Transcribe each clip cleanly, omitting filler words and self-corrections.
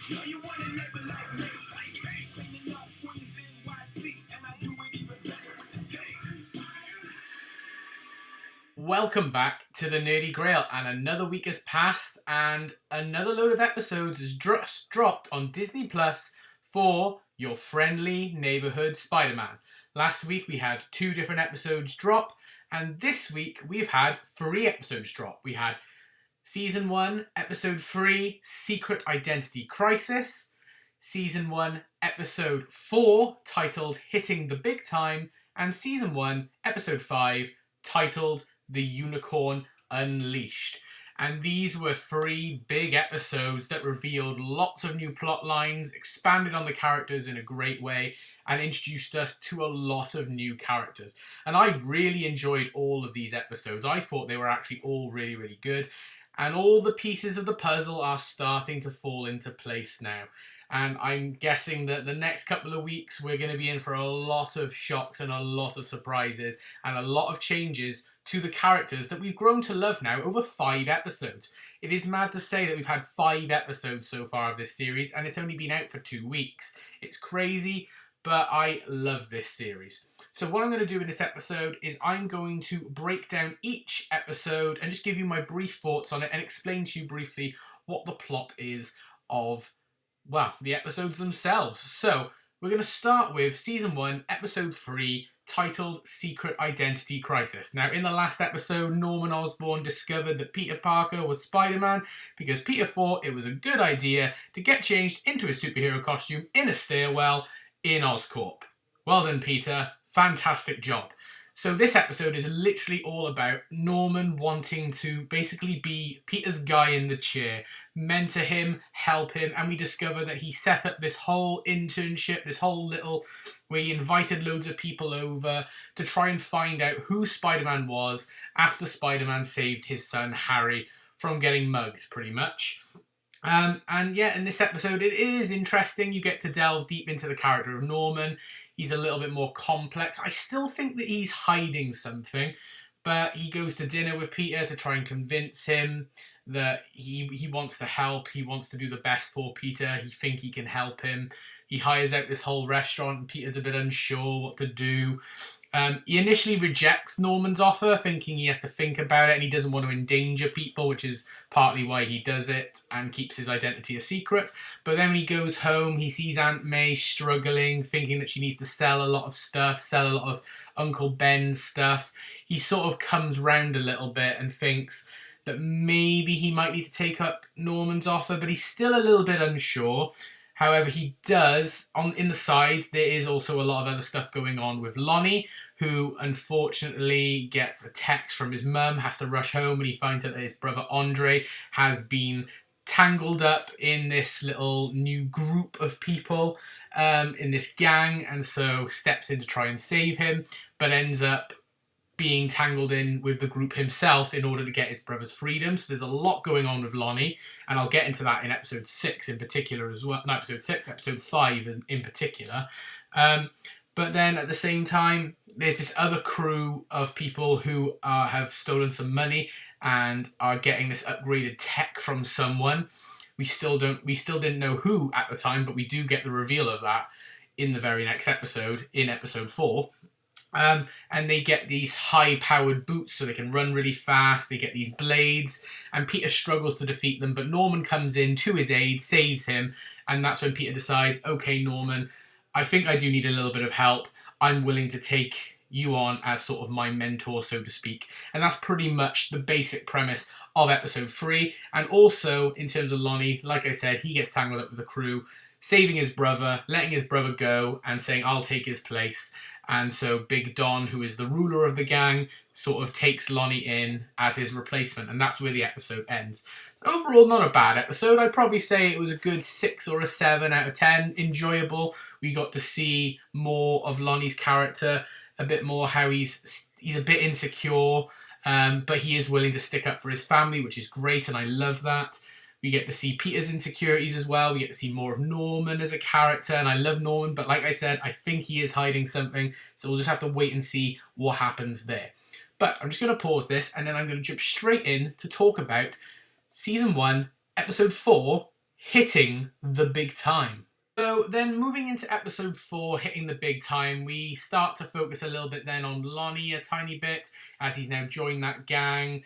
No, you want to never like me. Cleaning up Queens NYC, and I do it even better with the tape. Welcome back to the Nerdy Grail, and another week has passed, and another load of episodes has dropped on Disney Plus for your friendly neighborhood Spider-Man. Last week we had 2 different episodes drop, and this week we've had 3 episodes drop. We had Season 1, Episode 3, Secret Identity Crisis. Season 1, Episode 4, titled Hitting the Big Time. And Season 1, Episode 5, titled The Unicorn Unleashed. And these were 3 big episodes that revealed lots of new plot lines, expanded on the characters in a great way, and introduced us to a lot of new characters. And I really enjoyed all of these episodes. I thought they were actually all really, really good. And all the pieces of the puzzle are starting to fall into place now. And I'm guessing that the next couple of weeks we're going to be in for a lot of shocks and a lot of surprises and a lot of changes to the characters that we've grown to love now over 5 episodes. It is mad to say that we've had 5 episodes so far of this series and it's only been out for 2 weeks. It's crazy, but I love this series. So what I'm going to do in this episode is I'm going to break down each episode and just give you my brief thoughts on it and explain to you briefly what the plot is of, well, the episodes themselves. So we're going to start with Season 1, Episode 3, titled Secret Identity Crisis. Now, in the last episode, Norman Osborn discovered that Peter Parker was Spider-Man because Peter thought it was a good idea to get changed into his superhero costume in a stairwell in Oscorp. Well done, Peter. Fantastic job. So this episode is literally all about Norman wanting to basically be Peter's guy in the chair, mentor him, help him, and we discover that he set up this whole internship, this whole little, where he invited loads of people over to try and find out who Spider-Man was after Spider-Man saved his son Harry from getting mugged, pretty much. And yeah, in this episode, it is interesting. You get to delve deep into the character of Norman. He's a little bit more complex. I still think that he's hiding something, but he goes to dinner with Peter to try and convince him that he wants to help. He wants to do the best for Peter. He thinks he can help him. He hires out this whole restaurant, and Peter's a bit unsure what to do. He initially rejects Norman's offer, thinking he has to think about it and he doesn't want to endanger people, which is partly why he does it and keeps his identity a secret. But then when he goes home, he sees Aunt May struggling, thinking that she needs to sell a lot of stuff, sell a lot of Uncle Ben's stuff. He sort of comes round a little bit and thinks that maybe he might need to take up Norman's offer, but he's still a little bit unsure. However, he does, in the side, there is also a lot of other stuff going on with Lonnie, who unfortunately gets a text from his mum, has to rush home, and he finds out that his brother Andre has been tangled up in this little new group of people, in this gang, and so steps in to try and save him, but ends up being tangled in with the group himself in order to get his brother's freedom. So there's a lot going on with Lonnie, and I'll get into that in episode 6 in particular as well. Not episode 6, episode 5 in particular. But then at the same time, there's this other crew of people who have stolen some money and are getting this upgraded tech from someone. We still didn't know who at the time, but we do get the reveal of that in the very next episode, in episode 4. And they get these high-powered boots so they can run really fast. They get these blades, and Peter struggles to defeat them, but Norman comes in to his aid, saves him, and that's when Peter decides, okay, Norman, I think I do need a little bit of help. I'm willing to take you on as sort of my mentor, so to speak. And that's pretty much the basic premise of episode 3. And also, in terms of Lonnie, like I said, he gets tangled up with the crew, saving his brother, letting his brother go, and saying, I'll take his place. And so Big Don, who is the ruler of the gang, sort of takes Lonnie in as his replacement. And that's where the episode ends. Overall, not a bad episode. I'd probably say it was a good 6 or a 7 out of 10. Enjoyable. We got to see more of Lonnie's character, a bit more how he's a bit insecure, but he is willing to stick up for his family, which is great, and I love that. We get to see Peter's insecurities as well. We get to see more of Norman as a character, and I love Norman, but like I said, I think he is hiding something, so we'll just have to wait and see what happens there. But I'm just going to pause this, and then I'm going to jump straight in to talk about Season 1, Episode 4, hitting the big time. So then moving into episode 4, hitting the big time, we start to focus a little bit then on Lonnie a tiny bit, as he's now joined that gang,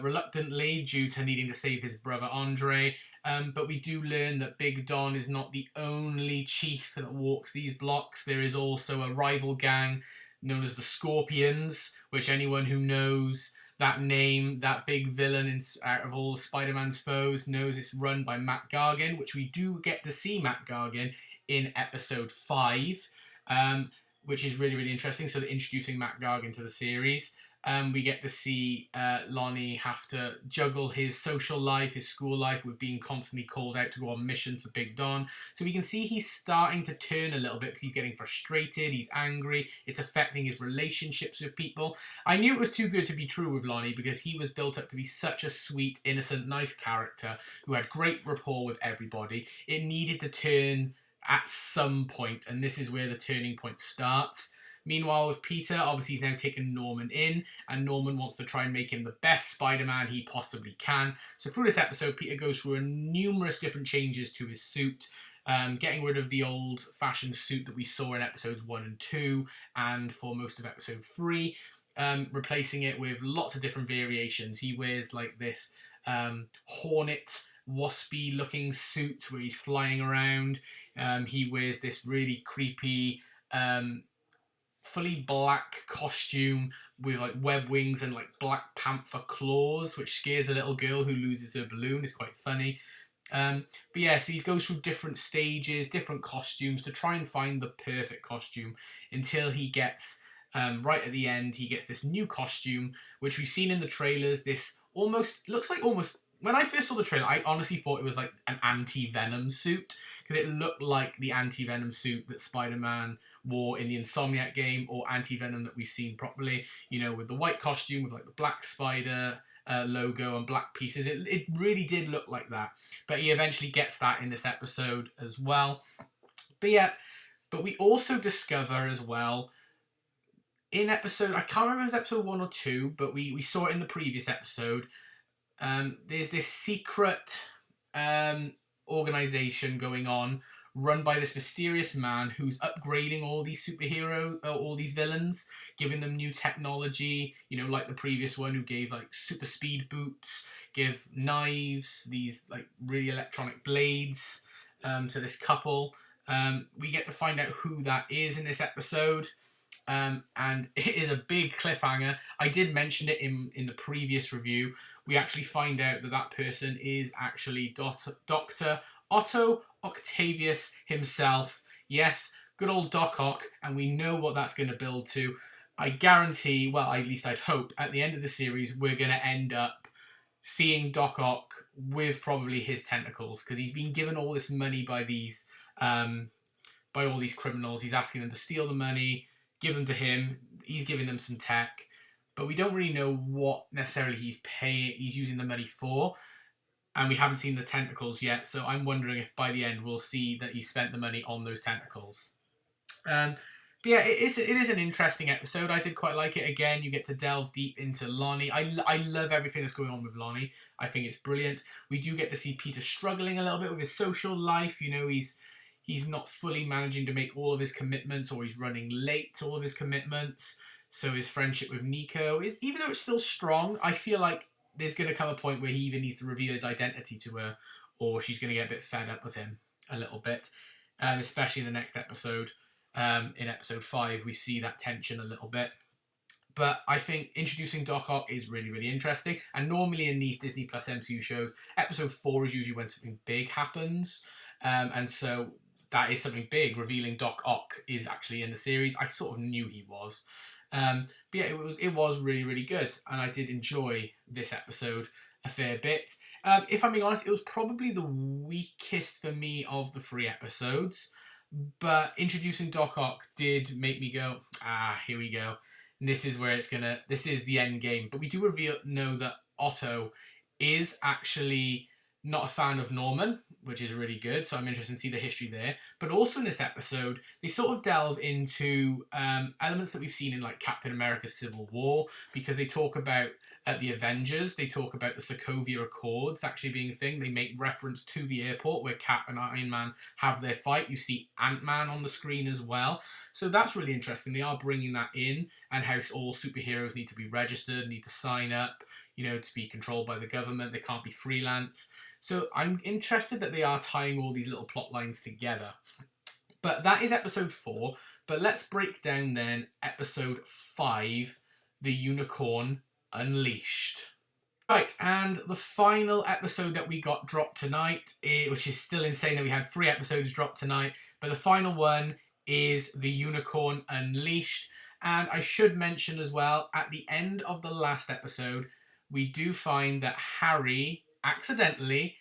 reluctantly due to needing to save his brother Andre. But we do learn that Big Don is not the only chief that walks these blocks. There is also a rival gang known as the Scorpions, which anyone who knows that name, that big villain out of all Spider-Man's foes, knows it's run by Matt Gargan, which we do get to see Matt Gargan in episode 5, which is really, really interesting. So they're introducing Matt Gargan to the series. We get to see Lonnie have to juggle his social life, his school life, with being constantly called out to go on missions for Big Don. So we can see he's starting to turn a little bit because he's getting frustrated, he's angry, it's affecting his relationships with people. I knew it was too good to be true with Lonnie because he was built up to be such a sweet, innocent, nice character who had great rapport with everybody. It needed to turn at some point, and this is where the turning point starts. Meanwhile, with Peter, obviously he's now taken Norman in, and Norman wants to try and make him the best Spider-Man he possibly can. So through this episode, Peter goes through numerous different changes to his suit, getting rid of the old-fashioned suit that we saw in episodes 1 and 2, and for most of episode 3, replacing it with lots of different variations. He wears like this hornet, waspy-looking suit where he's flying around. He wears this really creepy fully black costume with like web wings and like Black Panther claws, which scares a little girl who loses her balloon. It's quite funny. But yeah, so he goes through different stages, different costumes to try and find the perfect costume until he gets, right at the end, he gets this new costume, which we've seen in the trailers. This looks like when I first saw the trailer, I honestly thought it was like an anti-Venom suit because it looked like the anti-Venom suit that Spider-Man wore in the Insomniac game, or anti-Venom that we've seen properly, with the white costume with like the black spider logo and black pieces. It really did look like that. But he eventually gets that in this episode as well. But we also discover as well in episode, I can't remember if it was episode 1 or 2, but we saw it in the previous episode. There's this secret organization going on, run by this mysterious man who's upgrading all these all these villains, giving them new technology, like the previous one who gave like super speed boots, give knives, these like really electronic blades to this couple. We get to find out who that is in this episode. And it is a big cliffhanger. I did mention it in the previous review. We actually find out that person is actually Dr. Otto Octavius himself. Yes, good old Doc Ock, and we know what that's going to build to. I guarantee, well, at least I'd hope, at the end of the series, we're going to end up seeing Doc Ock with probably his tentacles, because he's been given all this money by all these criminals. He's asking them to steal the money, give them to him. He's giving them some tech, but we don't really know what necessarily he's using the money for, and we haven't seen the tentacles yet. So I'm wondering if by the end we'll see that he spent the money on those tentacles. But yeah, it is an interesting episode. I did quite like it. Again, you get to delve deep into Lonnie. I love everything that's going on with Lonnie. I think it's brilliant. We do get to see Peter struggling a little bit with his social life. He's not fully managing to make all of his commitments, or he's running late to all of his commitments. So his friendship with Nico is, even though it's still strong, I feel like there's going to come a point where he even needs to reveal his identity to her, or she's going to get a bit fed up with him a little bit. Especially in the next episode. In episode 5, we see that tension a little bit. But I think introducing Doc Ock is really, really interesting. And normally in these Disney Plus MCU shows, episode 4 is usually when something big happens. And so that is something big. Revealing Doc Ock is actually in the series. I sort of knew he was. But yeah, it was really, really good. And I did enjoy this episode a fair bit. If I'm being honest, it was probably the weakest for me of the 3 episodes. But introducing Doc Ock did make me go, here we go. And this is where this is the end game. But we do know that Otto is actually Not a fan of Norman, which is really good. So I'm interested to see the history there. But also in this episode, they sort of delve into elements that we've seen in like Captain America: Civil War, because they talk about at the Avengers, they talk about the Sokovia Accords actually being a thing. They make reference to the airport where Cap and Iron Man have their fight. You see Ant-Man on the screen as well. So that's really interesting. They are bringing that in, and how all superheroes need to be registered, need to sign up, to be controlled by the government. They can't be freelance. So I'm interested that they are tying all these little plot lines together. But that is episode 4. But let's break down then episode 5, The Unicorn Unleashed. Right, and the final episode that we got dropped tonight, which is still insane that we had 3 episodes dropped tonight, but the final one is The Unicorn Unleashed. And I should mention as well, at the end of the last episode, we do find that Harry accidentally,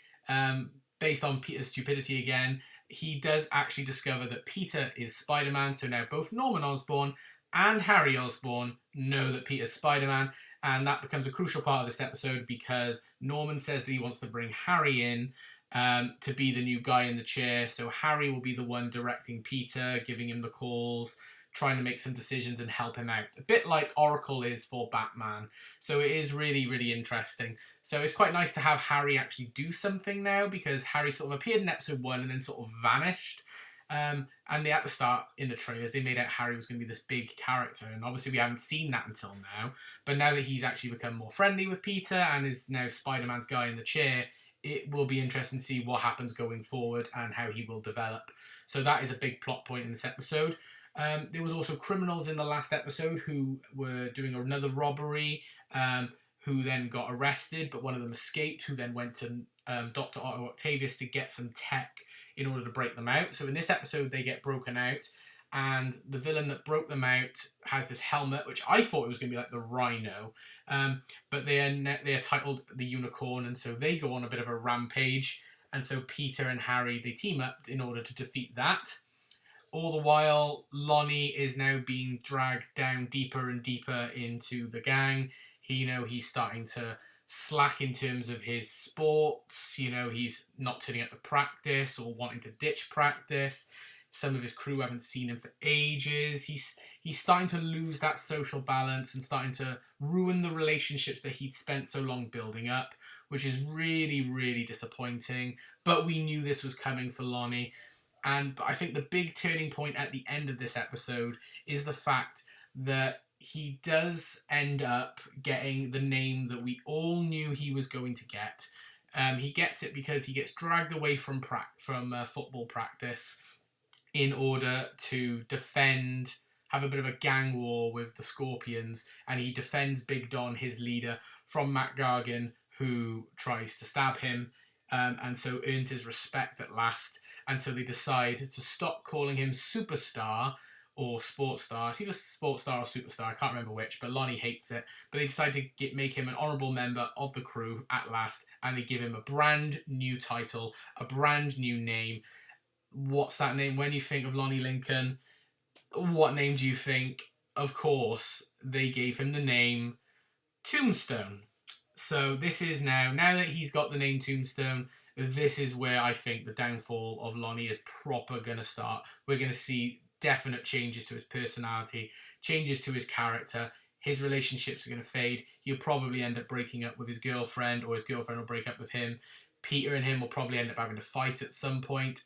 based on Peter's stupidity again, he does actually discover that Peter is Spider-Man. So now both Norman Osborn and Harry Osborn know that Peter's Spider-Man. And that becomes a crucial part of this episode because Norman says that he wants to bring Harry in to be the new guy in the chair. So Harry will be the one directing Peter, giving him the calls, trying to make some decisions and help him out. A bit like Oracle is for Batman. So it is really, really interesting. So it's quite nice to have Harry actually do something now, because Harry sort of appeared in episode 1 and then sort of vanished. And they, at the start, in the trailers, they made out Harry was going to be this big character. And obviously we haven't seen that until now. But now that he's actually become more friendly with Peter and is now Spider-Man's guy in the chair, it will be interesting to see what happens going forward and how he will develop. So that is a big plot point in this episode. There was also criminals in the last episode who were doing another robbery, who then got arrested, but one of them escaped, who then went to Dr. Otto Octavius to get some tech in order to break them out. So in this episode, they get broken out, and the villain that broke them out has this helmet, which I thought it was going to be like the Rhino, but they are titled the Unicorn, and so they go on a bit of a rampage, and so Peter and Harry, they team up in order to defeat that. All the while, Lonnie is now being dragged down deeper and deeper into the gang. He's starting to slack in terms of his sports. He's not turning up to practice or wanting to ditch practice. Some of his crew haven't seen him for ages. He's starting to lose that social balance and starting to ruin the relationships that he'd spent so long building up, which is really, really disappointing. But we knew this was coming for Lonnie. And I think the big turning point at the end of this episode is the fact that he does end up getting the name that we all knew he was going to get. He gets it because he gets dragged away from football practice in order to have a bit of a gang war with the Scorpions, and he defends Big Don, his leader, from Matt Gargan, who tries to stab him, and so earns his respect at last. And so they decide to stop calling him Superstar or Sports Star. It's either Sports Star or Superstar, I can't remember which, but Lonnie hates it. But they decide to make him an honourable member of the crew at last, and they give him a brand new title, a brand new name. What's that name? When you think of Lonnie Lincoln, what name do you think? Of course, they gave him the name Tombstone. So this is now that he's got the name Tombstone, this is where I think the downfall of Lonnie is proper going to start. We're going to see definite changes to his personality, changes to his character. His relationships are going to fade. He'll probably end up breaking up with his girlfriend, or his girlfriend will break up with him. Peter and him will probably end up having to fight at some point.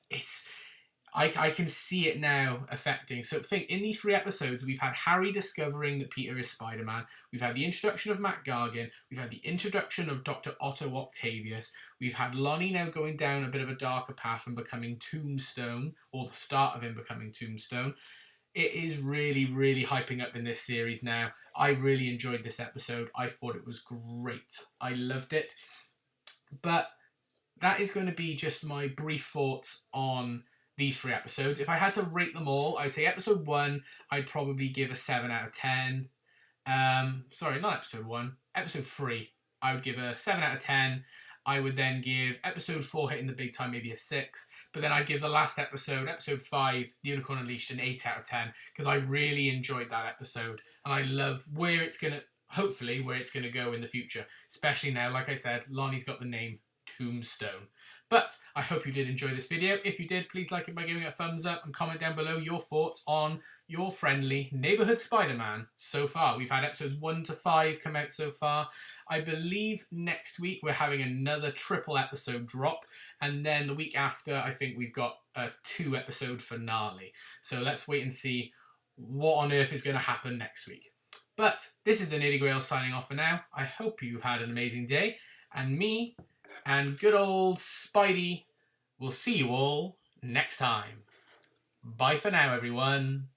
I can see it now affecting. So think, in these 3 episodes, we've had Harry discovering that Peter is Spider-Man. We've had the introduction of Matt Gargan. We've had the introduction of Dr. Otto Octavius. We've had Lonnie now going down a bit of a darker path and becoming Tombstone, or the start of him becoming Tombstone. It is really, really hyping up in this series now. I really enjoyed this episode. I thought it was great. I loved it. But that is going to be just my brief thoughts on these 3 episodes. If I had to rate them all, I'd say episode 1, I'd probably give a 7 out of 10. Sorry, not episode 1. Episode 3, I would give a 7 out of 10. I would then give episode 4, Hitting the Big Time, maybe a 6. But then I'd give the last episode, episode 5, The Unicorn Unleashed, an 8 out of 10. Because I really enjoyed that episode. And I love where it's going to, hopefully, where it's going to go in the future. Especially now, like I said, Lonnie's got the name tombstone. But I hope you did enjoy this video. If you did, please like it by giving it a thumbs up and comment down below your thoughts on your friendly neighborhood Spider-Man so far. We've had episodes 1 to 5 come out so far. I believe next week we're having another triple episode drop, and then the week after I think we've got a 2-episode finale. So let's wait and see what on earth is going to happen next week. But this is the Nerdy Grail signing off for now. I hope you've had an amazing day, and me and good old Spidey will see you all next time. Bye for now, everyone.